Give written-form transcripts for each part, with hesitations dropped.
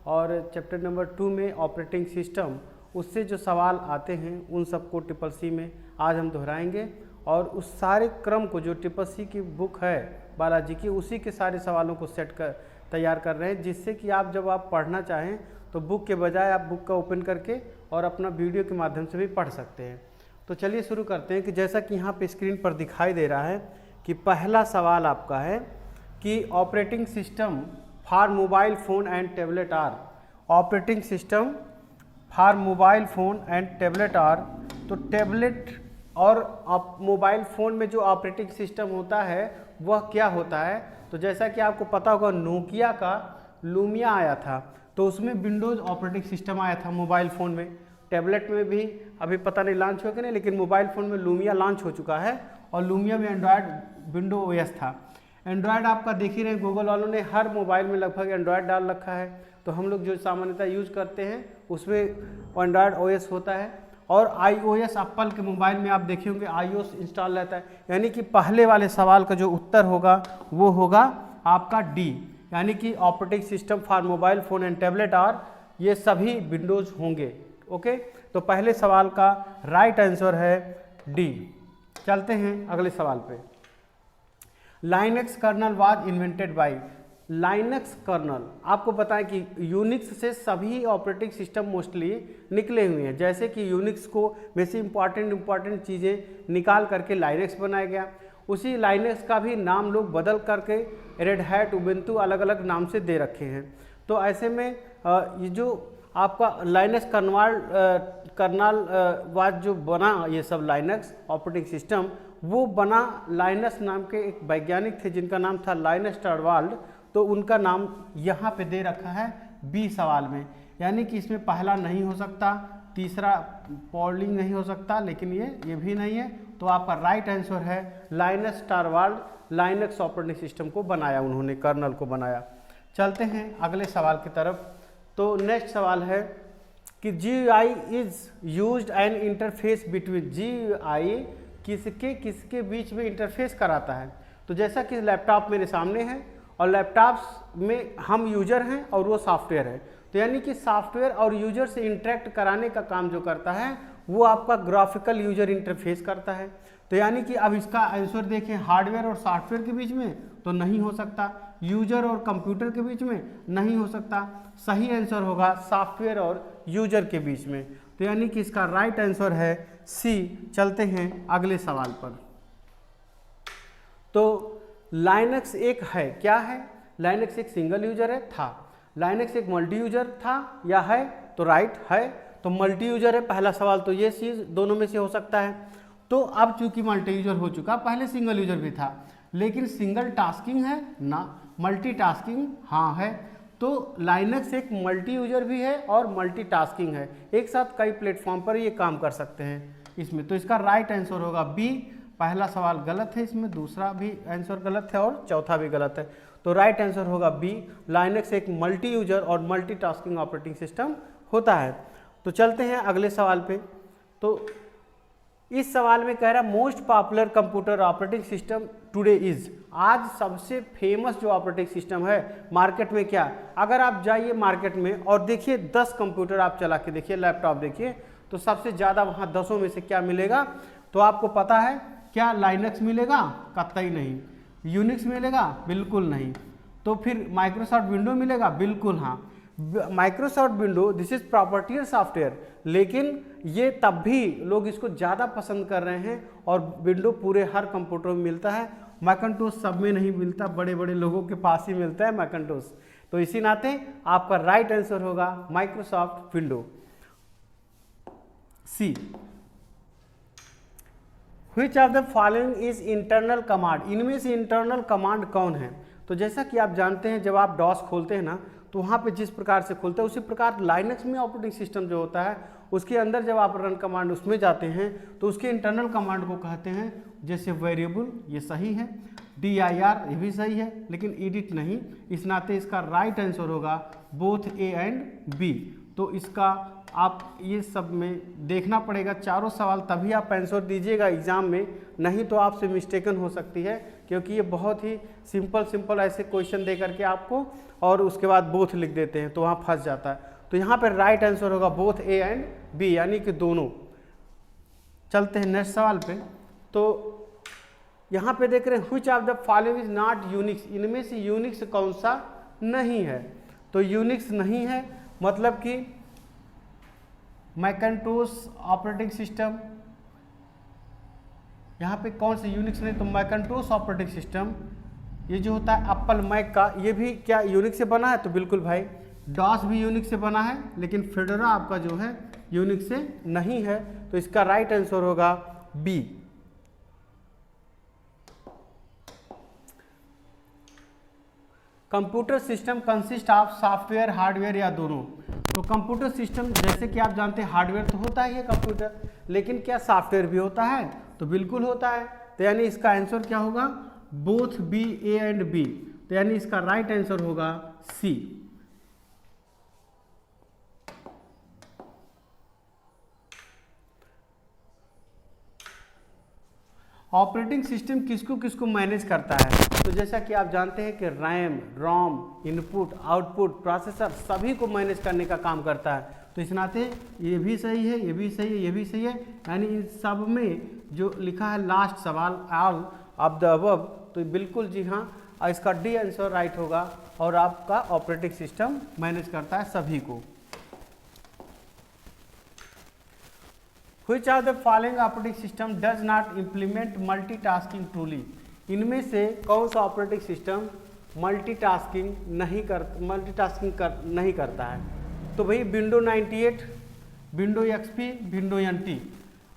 और chapter number 2 में operating system, उससे जो सवाल आते हैं उन सबको ट्रिपल सी में आज हम दोहराएंगे। और उस सारे क्रम को जो ट्रिपल सी की बुक है बालाजी की, उसी के सारे सवालों को तैयार कर रहे हैं, जिससे कि आप जब आप पढ़ना चाहें तो बुक के बजाय आप बुक का ओपन करके और अपना वीडियो के माध्यम से भी पढ़ सकते हैं। तो चलिए शुरू करते हैं कि जैसा कि यहाँ पे स्क्रीन पर दिखाई दे रहा है कि पहला सवाल आपका है कि operating system for mobile phone and tablet are. Operating system for mobile phone and tablet are. तो टैबलेट और मोबाइल फ़ोन में जो ऑपरेटिंग सिस्टम होता है वह क्या होता है? तो जैसा कि आपको पता होगा नोकिया का लूमिया आया था, तो उसमें विंडोज़ ऑपरेटिंग सिस्टम आया था मोबाइल फ़ोन में। टैबलेट में भी अभी पता नहीं लॉन्च हो कि नहीं, लेकिन मोबाइल फ़ोन में लूमिया लॉन्च हो चुका है और लूमिया में एंड्रॉयड विंडो ओएस था। एंड्रॉयड आपका देख ही रहे, गूगल वालों ने हर मोबाइल में लगभग एंड्रॉयड डाल रखा है, तो हम लोग जो सामान्यतः यूज़ करते हैं उसमें एंड्रॉयड ओएस होता है। और iOS एप्पल के मोबाइल में आप देखे होंगे iOS इंस्टॉल रहता है। यानी कि पहले वाले सवाल का जो उत्तर होगा वो होगा आपका डी, यानी कि operating system for mobile phone and tablet are, ये सभी विंडोज़ होंगे। ओके, तो पहले सवाल का राइट आंसर है डी। चलते हैं अगले सवाल पे। Linux kernel was invented by. Linux kernel, आपको बताएं कि यूनिक्स से सभी ऑपरेटिंग सिस्टम मोस्टली निकले हुए हैं। जैसे कि यूनिक्स को में से इम्पॉर्टेंट चीज़ें निकाल करके लाइनक्स बनाया गया, उसी लाइनक्स का भी नाम लोग बदल करके रेड हैट, उबुंटू अलग अलग नाम से दे रखे हैं। तो ऐसे में ये जो आपका लाइनक्स कर्नल वाज जो बना, ये सब लाइनक्स ऑपरेटिंग सिस्टम वो बना लाइनस नाम के एक वैज्ञानिक थे जिनका नाम था लाइनस टॉरवाल्ड। तो उनका नाम यहाँ पे दे रखा है बी सवाल में, यानी कि इसमें पहला नहीं हो सकता, तीसरा पॉलिंग नहीं हो सकता, लेकिन ये भी नहीं है। तो आपका राइट आंसर है लाइनस टॉरवाल्ड लाइनक्स ऑपरेटिंग सिस्टम को बनाया, उन्होंने कर्नल को बनाया। चलते हैं अगले सवाल की तरफ। तो नेक्स्ट सवाल है कि GUI is used N interface between. GUI किसके बीच में इंटरफेस कराता है? तो जैसा कि लैपटॉप मेरे सामने है और लैपटॉप में हम यूजर हैं और वो सॉफ्टवेयर है, तो यानी कि सॉफ्टवेयर और यूजर से इंटरेक्ट कराने का काम जो करता है वो आपका ग्राफिकल यूजर इंटरफेस करता है। तो यानी कि अब इसका आंसर देखें, हार्डवेयर और सॉफ्टवेयर के बीच में तो नहीं हो सकता, यूजर और कंप्यूटर के बीच में नहीं हो सकता, सही आंसर होगा सॉफ्टवेयर और यूजर के बीच में। तो यानी कि इसका राइट आंसर है सी। चलते हैं अगले सवाल पर। तो लाइनक्स एक है, क्या है? लाइनक्स एक सिंगल यूजर है, था। लाइनक्स एक मल्टी यूजर था या है? तो राइट है, तो मल्टी यूजर है पहला सवाल, तो ये चीज़ दोनों में से हो सकता है। तो अब चूंकि मल्टी यूजर हो चुका, पहले सिंगल यूजर भी था, लेकिन सिंगल टास्किंग है ना, मल्टी टास्किंग हाँ है। तो लाइनक्स एक मल्टी यूजर भी है और मल्टी टास्किंग है, एक साथ कई प्लेटफॉर्म पर ये काम कर सकते हैं इसमें। तो इसका राइट आंसर होगा बी। पहला सवाल गलत है, इसमें दूसरा भी आंसर गलत है और चौथा भी गलत है। तो राइट आंसर होगा बी, लाइनक्स एक मल्टी यूजर और मल्टी टास्किंग ऑपरेटिंग सिस्टम होता है। तो चलते हैं अगले सवाल पे। तो इस सवाल में कह रहा है most popular computer operating system today is. आज सबसे फेमस जो ऑपरेटिंग सिस्टम है मार्केट में क्या? अगर आप जाइए मार्केट में और देखिए 10 कंप्यूटर आप चला के देखिए, लैपटॉप देखिए, तो सबसे ज़्यादा वहाँ 10 में से क्या मिलेगा? तो आपको पता है क्या? लाइनक्स मिलेगा? कतई नहीं। यूनिक्स मिलेगा? बिल्कुल नहीं। तो फिर माइक्रोसॉफ्ट विंडो मिलेगा? बिल्कुल हाँ। Microsoft window this is property software, लेकिन ये तब भी लोग इसको ज़्यादा पसंद कर रहे हैं और विंडो पूरे हर कंप्यूटर में मिलता है, मैकिन्टोश सब में नहीं मिलता, बड़े बड़े लोगों के पास ही मिलता है मैकिन्टोश। तो इसी नाते आपका राइट आंसर होगा Microsoft window, C. Which of the following is internal command. इनमें से इंटरनल कमांड कौन है? तो जैसा कि आप जानते हैं जब आप डॉस खोलते हैं ना, तो वहाँ पे जिस प्रकार से खुलता है उसी प्रकार लाइनक्स में ऑपरेटिंग सिस्टम जो होता है उसके अंदर जब आप रन कमांड उसमें जाते हैं तो उसके इंटरनल कमांड को कहते हैं, जैसे वेरिएबल, ये सही है, dir ये भी सही है, लेकिन एडिट नहीं। इस नाते इसका राइट आंसर होगा बोथ ए एंड बी। तो इसका आप ये सब में देखना पड़ेगा चारों सवाल, तभी आप आंसर दीजिएगा एग्जाम में, नहीं तो आपसे मिस्टेकन हो सकती है क्योंकि ये बहुत ही सिंपल ऐसे क्वेश्चन दे करके आपको और उसके बाद बोथ लिख देते हैं तो वहाँ फंस जाता है। तो यहाँ पे राइट आंसर होगा बोथ ए एंड बी, यानी कि दोनों। चलते हैं नेक्स्ट सवाल पे। तो यहाँ पे देख रहे हैं which of the following is not Unix, इनमें से यूनिक्स कौन सा नहीं है। तो यूनिक्स नहीं है मतलब कि मैकिन्टोश ऑपरेटिंग सिस्टम, यहाँ पे कौन से यूनिक्स नहीं, तो मैकिन्टोश ऑपरेटिंग सिस्टम ये जो होता है एप्पल मैक का, ये भी क्या यूनिक्स से बना है, तो बिल्कुल भाई डॉस भी यूनिक्स से बना है, लेकिन फेडोरा आपका जो है यूनिक्स से नहीं है। तो इसका राइट आंसर होगा B. Computer system consist of software hardware या दोनों। तो कंप्यूटर सिस्टम जैसे कि आप जानते हैं हार्डवेयर तो होता ही है कंप्यूटर, लेकिन क्या सॉफ्टवेयर भी होता है, तो बिल्कुल होता है। तो यानी इसका आंसर क्या होगा, both B, A and B. तो यानी इसका राइट आंसर होगा सी। ऑपरेटिंग सिस्टम किसको किसको मैनेज करता है, तो जैसा कि आप जानते हैं कि रैम, रोम, इनपुट, आउटपुट, प्रोसेसर सभी को मैनेज करने का काम करता है। तो इस नाते ये भी सही है, ये भी सही है, ये भी सही है, यानी इन सब में जो लिखा है लास्ट सवाल ऑल ऑफ द अबव, तो बिल्कुल जी हाँ, इसका डी आंसर राइट होगा और आपका ऑपरेटिंग सिस्टम मैनेज करता है सभी को। Which of the following operating system does not implement multitasking truly? इनमें से कौन सा ऑपरेटिंग सिस्टम मल्टीटास्किंग नहीं करता है, तो भाई window 98, window XP, window NT.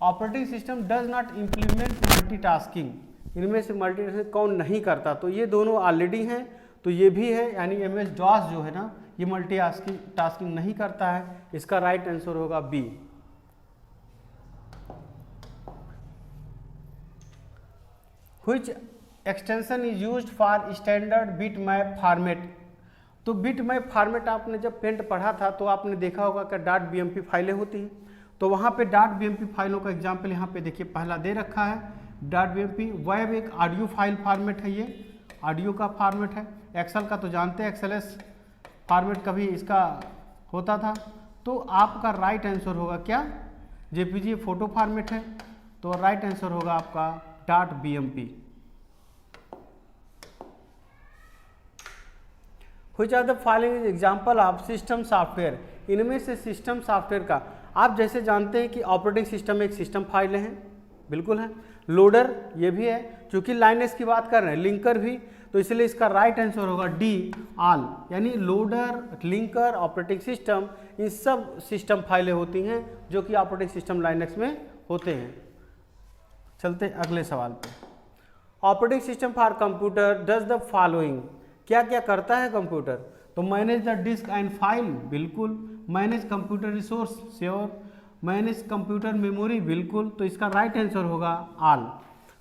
Operating system does not implement multitasking, इनमें से मल्टीटास्किंग कौन नहीं करता, तो ये दोनों ऑलरेडी हैं, तो ये भी है, यानी MS DOS जो है ना, ये मल्टीटास्किंग नहीं करता है। इसका राइट आंसर होगा B. Which extension is used for standard bitmap format? तो bitmap फॉर्मेट आपने जब पेंट पढ़ा था तो आपने देखा होगा कि .bmp फाइलें होती हैं, तो वहाँ पे .bmp फाइलों का एग्जाम्पल यहाँ पे देखिए पहला दे रखा है। .bmp वेब एक ऑडियो फाइल फॉर्मेट है, ये ऑडियो का फॉर्मेट है। एक्सेल का तो जानते हैं XLS फॉर्मेट कभी इसका होता था। तो आपका राइट आंसर होगा क्या, JPG फोटो फॉर्मेट है, तो राइट आंसर होगा आपका .bmp। Which are the following is example of system software, इनमें से सिस्टम सॉफ्टवेयर का आप जैसे जानते हैं कि ऑपरेटिंग सिस्टम एक सिस्टम फाइलें हैं, बिल्कुल है। लोडर ये भी है, क्योंकि लाइनेस की बात कर रहे हैं, लिंकर भी, तो इसलिए इसका राइट आंसर होगा डी ऑल, यानी लोडर, लिंकर, ऑपरेटिंग सिस्टम, इन सब सिस्टम फाइलें होती हैं जो कि ऑपरेटिंग सिस्टम लाइनेक्स में होते हैं। चलते अगले सवाल पे। Operating system for computer does the following, क्या क्या करता है कंप्यूटर, तो manage the disk and file, बिल्कुल। Manage computer resource, sure. Manage computer memory, बिल्कुल। तो इसका राइट आंसर होगा ऑल।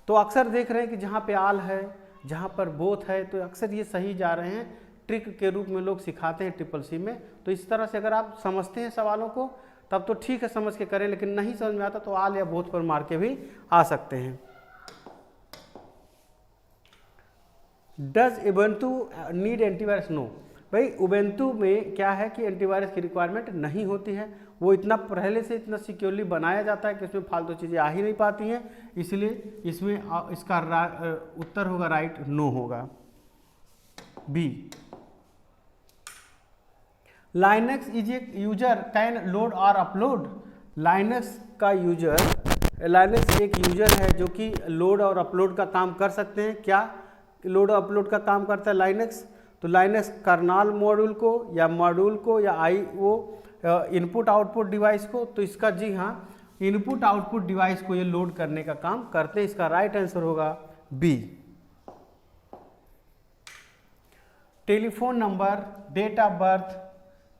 तो अक्सर देख रहे हैं कि जहाँ पे ऑल है, जहाँ पर बोथ है, तो अक्सर ये सही जा रहे हैं, ट्रिक के रूप में लोग सिखाते हैं ट्रिपल-सी में। तो इस तरह से अगर आप समझते हैं सवालों को तब तो ठीक है, समझ के करें, लेकिन नहीं समझ में आता तो ऑल या बोथ पर मार के भी आ सकते हैं। Does Ubuntu need antivirus, no. भाई उबुंटू में क्या है कि एंटीवायरस की रिक्वायरमेंट नहीं होती है, वो इतना पहले से इतना सिक्योरली बनाया जाता है कि इसमें फालतू चीज़ें आ ही नहीं पाती हैं, इसलिए इसमें इसका उत्तर होगा राइट, नो होगा, B. Linux is a user can load और अपलोड, लाइनक्स का यूजर, लाइनक्स एक यूजर है जो कि लोड और अपलोड का काम कर सकते हैं। क्या लोड और अपलोड का काम करता है लाइनक्स, तो लाइनक्स कर्नल मॉड्यूल को या IO इनपुट आउटपुट डिवाइस को, तो इसका जी हाँ इनपुट आउटपुट डिवाइस को ये लोड करने का काम करते हैं। इसका राइट आंसर होगा B. Telephone number, date of birth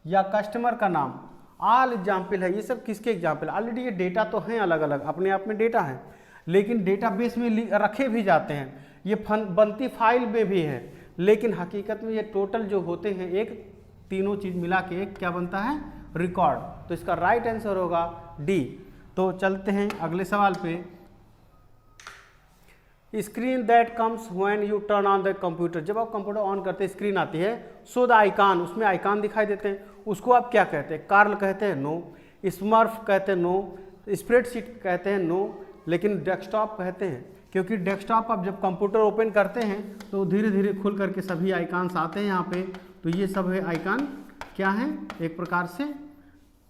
या कस्टमर का नाम, ऑल एग्जाम्पल है। ये सब किसके एग्जाम्पल, ऑलरेडी ये डेटा तो हैं अलग अलग, अपने आप में डेटा है, लेकिन डेटाबेस में रखे भी जाते हैं, ये बनती फाइल में भी है, लेकिन हकीकत में ये टोटल जो होते हैं एक तीनों चीज़ मिला के एक क्या बनता है, रिकॉर्ड। तो इसका राइट आंसर होगा डी। तो चलते हैं अगले सवाल पे। Screen that comes when U turn on the computer, जब आप कंप्यूटर ऑन करते हैं स्क्रीन आती है, सो द आइकॉन, उसमें आइकॉन दिखाई देते हैं, उसको आप क्या कहते हैं? कार्ल कहते हैं नो, स्मर्फ कहते हैं नो, स्प्रेडशीट कहते हैं नो, लेकिन डेस्कटॉप कहते हैं, क्योंकि डेस्कटॉप आप जब कंप्यूटर ओपन करते हैं तो धीरे धीरे खुल करके सभी आइकॉन्स आते हैं यहाँ पे, तो ये सब है आइकॉन क्या है? एक प्रकार से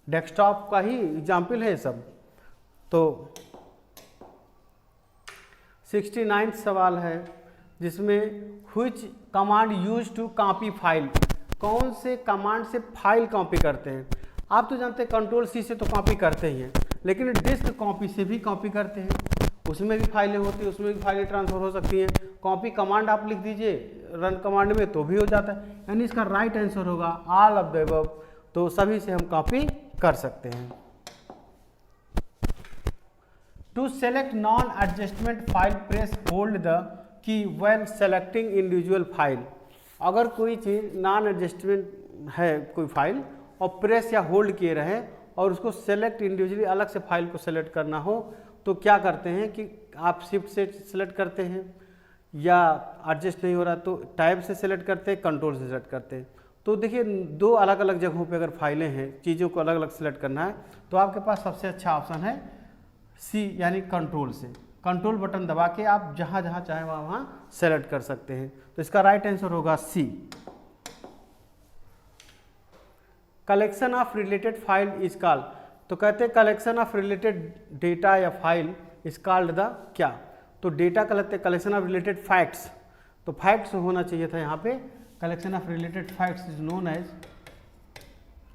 डेस्कटॉप का ही एग्जाम्पल है सब। तो 69 सवाल है जिसमें which command use to copy file, कौन से कमांड से फाइल कॉपी करते हैं? आप तो जानते हैं कंट्रोल सी से तो कॉपी करते ही हैं, लेकिन डिस्क कॉपी से भी कॉपी करते हैं, उसमें भी फाइलें होती हैं, उसमें भी फाइलें ट्रांसफर हो सकती हैं। कॉपी कमांड आप लिख दीजिए रन कमांड में तो भी हो जाता है, यानी इसका राइट आंसर होगा ऑल ऑफ द अबव, तो सभी से हम कॉपी कर सकते हैं। To select non adjustment file press hold the key when selecting individual file, अगर कोई चीज़ नॉन एडजस्टमेंट है कोई फाइल और प्रेस या होल्ड किए रहे और उसको सेलेक्ट इंडिविजुअली अलग से फाइल को सेलेक्ट करना हो तो क्या करते हैं कि आप शिफ्ट से सेलेक्ट करते हैं, या एडजस्ट नहीं हो रहा तो टाइप से सेलेक्ट करते हैं, कंट्रोल से सेलेक्ट करते हैं। तो देखिए दो अलग अलग जगहों पे अगर फाइलें हैं, चीज़ों को अलग अलग सेलेक्ट करना है तो आपके पास सबसे अच्छा ऑप्शन है सी, यानी कंट्रोल से, कंट्रोल बटन दबा के आप जहाँ जहाँ चाहें वहाँ सेलेक्ट कर सकते हैं, तो इसका राइट आंसर होगा C. Collection of related file is called, तो कहते हैं कलेक्शन ऑफ रिलेटेड डेटा या फाइल इज कॉल्ड द क्या? तो डेटा कहते हैं कलेक्शन ऑफ रिलेटेड फैक्ट्स, तो फैक्ट्स होना चाहिए था यहाँ पे, collection of related facts is known as.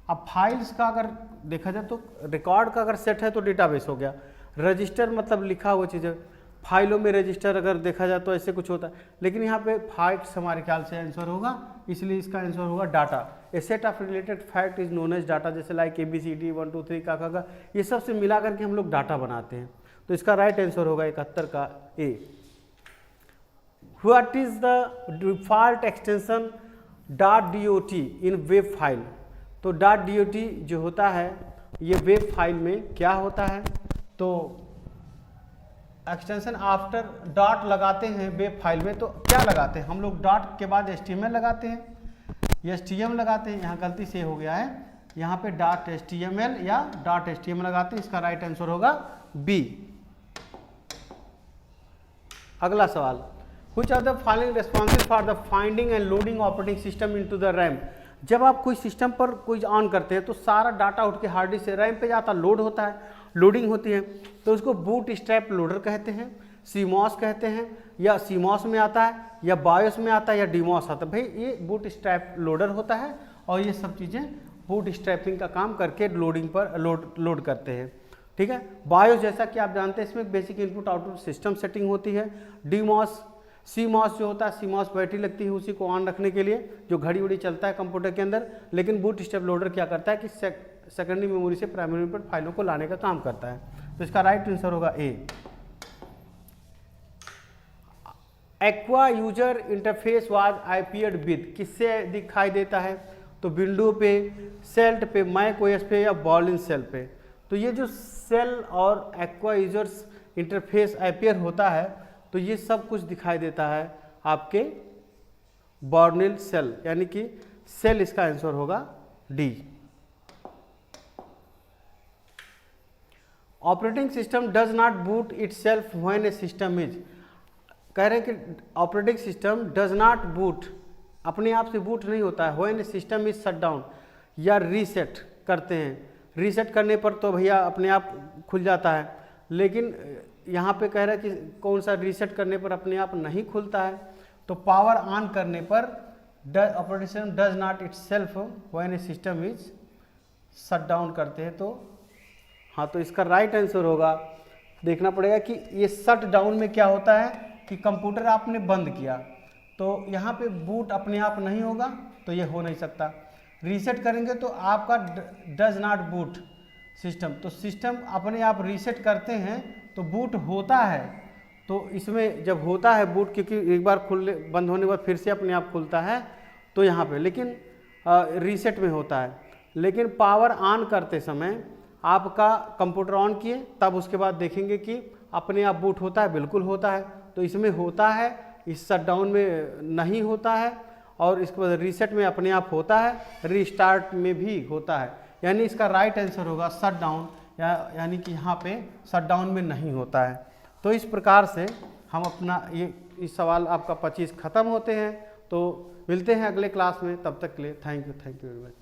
अब फाइल्स का अगर देखा जाए तो रिकॉर्ड का अगर सेट है तो डेटाबेस हो गया, रजिस्टर मतलब लिखा हुआ चीज़ है, फाइलों में रजिस्टर अगर देखा जाए तो ऐसे कुछ होता है, लेकिन यहाँ पे फैक्ट्स हमारे ख्याल से आंसर होगा, इसलिए इसका आंसर होगा data. A set of related fact is known as data, जैसे लाइक ABCD 1 2 3 का ये सब से मिला करके हम लोग डाटा बनाते हैं, तो इसका राइट आंसर होगा 71 का A. What is the default extension .dot in web file, तो .dot जो होता है ये वेब फाइल में क्या होता है? तो एक्सटेंशन आफ्टर डॉट लगाते हैं वेब फाइल में, तो क्या लगाते हैं हम लोग? डॉट के बाद HTML लगाते हैं, STM लगाते हैं, यहाँ गलती से हो गया है, यहाँ पे .html या .html लगाते हैं, इसका राइट आंसर होगा बी। अगला सवाल, which are the following responsible for the finding and loading operating system into the RAM, जब आप कोई सिस्टम पर कोई ऑन करते हैं तो सारा डाटा उठ के हार्ड डिस्क से रैम पे जाता, लोड होता है, लोडिंग होती है, तो उसको बूट स्ट्रैप लोडर कहते हैं, CMOS कहते हैं, या CMOS में आता है या BIOS में आता है या DMOS आता है। भाई ये बूट स्ट्रैप लोडर होता है और ये सब चीज़ें बूट स्ट्रैपिंग का काम करके लोडिंग पर लोड करते हैं, ठीक है। BIOS जैसा कि आप जानते हैं इसमें basic input output system setting होती है। CMOS जो होता है, CMOS बैटरी लगती है उसी को ऑन रखने के लिए, जो घड़ी उड़ी चलता है कंप्यूटर के अंदर, लेकिन बूट स्ट्रैप लोडर क्या करता है कि सेकेंडरी मेमोरी से प्राइमरी मेमोरी पर फाइलों को लाने का काम करता है, तो इसका राइट आंसर होगा A. Aqua user interface was appeared with, किससे दिखाई देता है? तो विंडो पे, सेल्ट पे, मैक ओएस पे या बॉलिन सेल पे। तो ये जो सेल और एक्वा यूजर्स इंटरफेस अपीयर होता है तो ये सब कुछ दिखाई देता है आपके बॉर्निल सेल, यानी कि सेल, इसका आंसर होगा D. Operating system does not boot itself when A system is, कह रहे हैं कि operating system does not boot, अपने आप से बूट नहीं होता है, when A system is shut down या रीसेट करते हैं, रीसेट करने पर तो भैया अपने आप खुल जाता है, लेकिन यहाँ पे कह रहा है कि कौन सा रीसेट करने पर अपने आप नहीं खुलता है, तो पावर ऑन करने पर operating system does not itself when A system is shut down करते हैं, तो हाँ, तो इसका राइट आंसर होगा, देखना पड़ेगा कि ये शट डाउन में क्या होता है कि कंप्यूटर आपने बंद किया तो यहाँ पे बूट अपने आप नहीं होगा, तो ये हो नहीं सकता। रीसेट करेंगे तो आपका डज नॉट बूट सिस्टम, तो सिस्टम अपने आप रीसेट करते हैं तो बूट होता है, तो इसमें जब होता है बूट, क्योंकि एक बार खुलने बंद होने के बाद फिर से अपने आप खुलता है, तो यहाँ पे लेकिन रीसेट में होता है। लेकिन पावर ऑन करते समय आपका कंप्यूटर ऑन किए तब उसके बाद देखेंगे कि अपने आप बूट होता है, बिल्कुल होता है, तो इसमें होता है, इस शटडाउन में नहीं होता है, और इसके बाद रीसेट में अपने आप होता है, रीस्टार्ट में भी होता है। यानी इसका राइट आंसर होगा शटडाउन, यानी कि यहाँ पे शटडाउन में नहीं होता है। तो इस प्रकार से हम अपना ये इस सवाल आपका 25 खत्म होते हैं। तो मिलते हैं अगले क्लास में, तब तक के लिए थैंक यू वेरी मच।